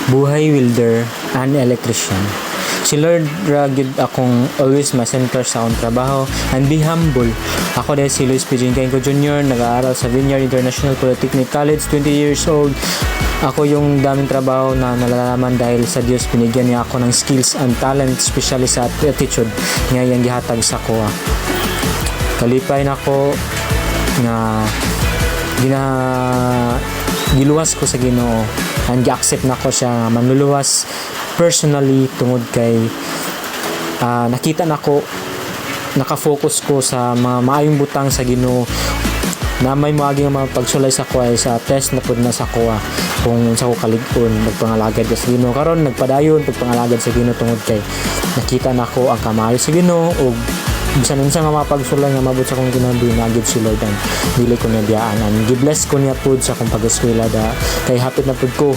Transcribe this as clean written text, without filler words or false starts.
buhay welder and electrician. Si Lord ra gyud akong always ma-center sa akong trabaho and be humble. Ako dahil si Luis P. Jinkenko Jr. nag-aaral sa Vineyard International Polytechnic College, 20 years old. Ako yung daming trabaho na nalalaman dahil sa Diyos binigyan niya ako ng skills and talent, especially sa attitude nga iyang gihatag sa kuha. Kalipay na ako nga giluwas ko sa Ginoo and gi-accept na ko siya manluluwas personally tungod kay nakita na ko, nakafocus ko sa mga maayong butang sa Ginoo na may maaging mga pagsulay sa kuha sa test na pud na sa kuha kung sa ko kalig-on nagpangalagad sa Ginoo karon nagpadayon pagpangalagad sa Ginoo tungod kay nakita na ko ang kamaayo sa Ginoo ug bisan unsa nga mapagsulay nga mabot sa akong kinabuhi nagid si Lord and dili ko nabiyaan and gi-bless ko niya pud sa akong pag-eskwela da kay hapit na pud ko